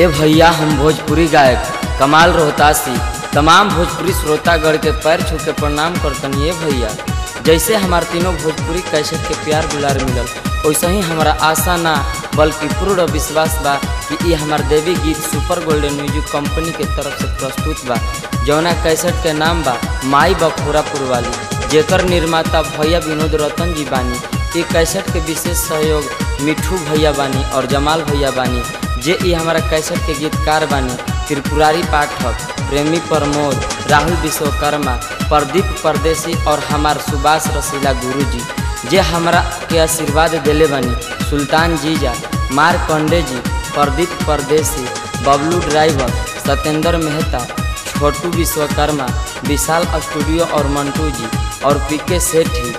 ए भैया, हम भोजपुरी गायक कमाल रोहतासी तमाम भोजपुरी श्रोतागण के पैर छू के प्रणाम करतनी। ए भैया, जैसे हमार तीनों भोजपुरी कैसेट के प्यार दुलार मिलल, वैसे ही हमारा आशा ना बल्कि पूर्ण विश्वास बा कि ये हमार देवी गीत सुपर गोल्डन म्यूजिक कंपनी के तरफ से प्रस्तुत बा। जौना कैसेट के नाम बा माई बखोरापुर वाली, जेकर निर्माता भैया विनोद रतन जी बानी। ये कैसेट के विशेष सहयोग मिठू भैया बानी और जमाल भैया बानी, जे ये हमारा कैसेट के गीतकार बानी। त्रिपुरारी पाठक, प्रेमी प्रमोद, राहुल विश्वकर्मा, प्रदीप परदेसी और हमार सुभाष रसीला गुरुजी, जे हमारा के आशीर्वाद दिले बानी। सुल्तान जीजा, मारकंडे जी, प्रदीप परदेसी, बबलू ड्राइवर, सत्येंद्र मेहता, छोटू विश्वकर्मा, विशाल स्टूडियो और मंटू जी और पीके सेठी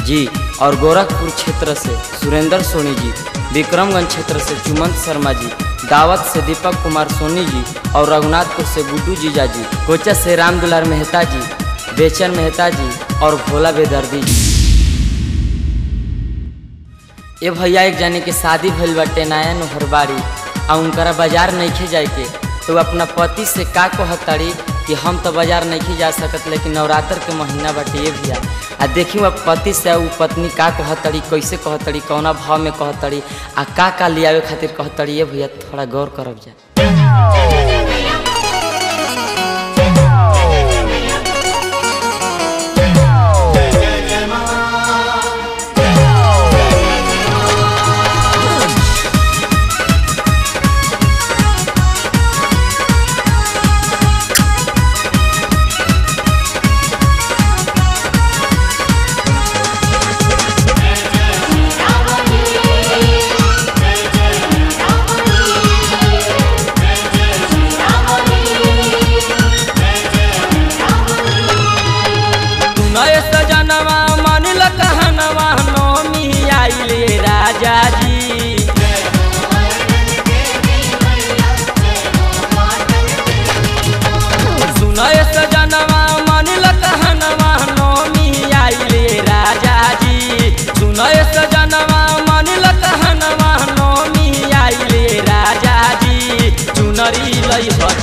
जी, और गोरखपुर क्षेत्र से सुरेंद्र सोनी जी, विक्रमगंज क्षेत्र से चुमंत शर्मा जी, दावत से दीपक कुमार सोनी जी और रघुनाथपुर से गुड्डू जीजा जी, कोचा से राम दुलार मेहता जी, बेचन मेहता जी और भोला बेदर्दी जी। ए भैया, एक जाने के शादी भइल बाटे नया नोहरबाड़ी आ उनकरा बाजार नहीं जाए के, तो अपना पति से का कहतड़ी कि हम तो बाजार नहीं जा सकत, लेकिन नवरात्र के महीना बाटे। ये भैया आ देखी वो पति से वो पत्नी का कहतड़ी, कैसे कहतड़ी, कौना भाव में कहतड़ी आ का लियावे खातिर कहतड़ी। ये भैया थोड़ा गौर करब जा।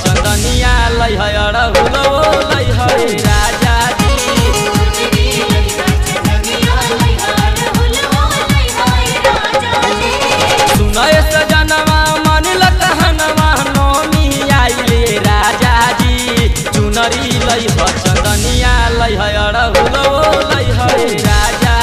चंदनिया लई है अड़हुलो लई है राजा सुनय सजनवा मन लहनवा नौमी आइले राजा जी, चुनरी लई है चंदनिया लई है अड़हुलो लई है राजा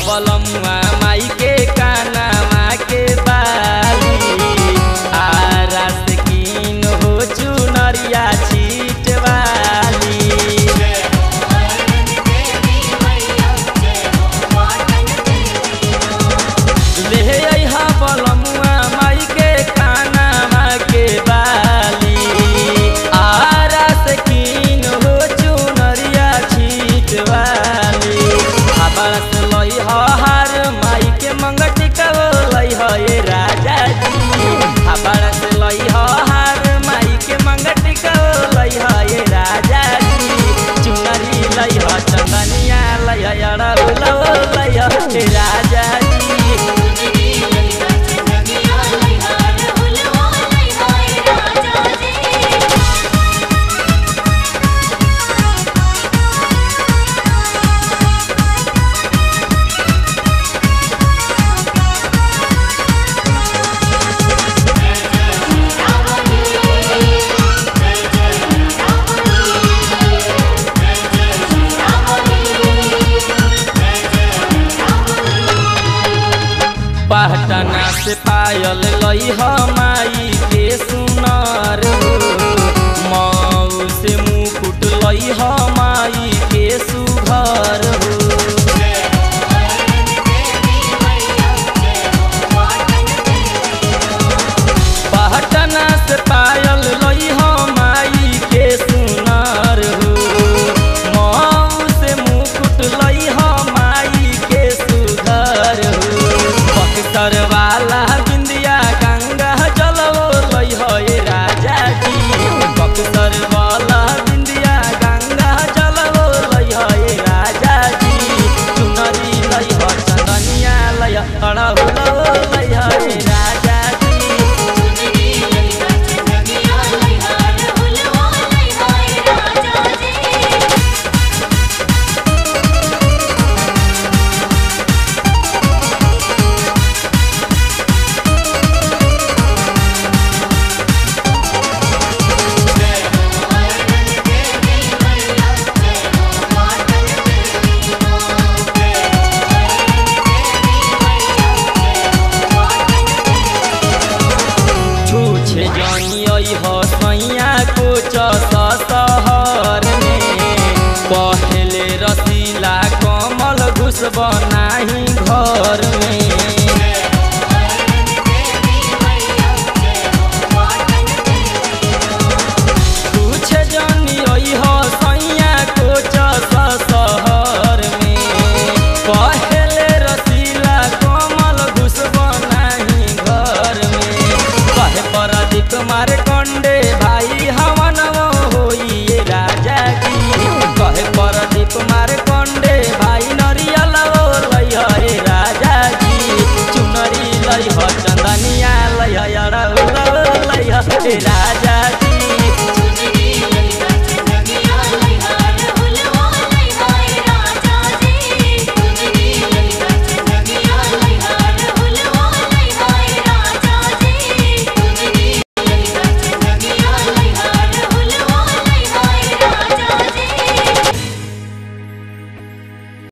बलमुआ माई के कानावा के बाली, आरा से कीन हो चुनरिया छीट वाली। ले अइहा बलमुआ माई के कानावा के बाली, आरा से कीन हो चुनरिया छीट वाली। हार माई के मंगटिका लई है राजा जी, हाबड़ा से लई हार माई के मंगटिका लई है राजा जी, चुनरी लई है चंदनिया लई है अड़हुलो लई है राजा जी। पटना से पायल लई हो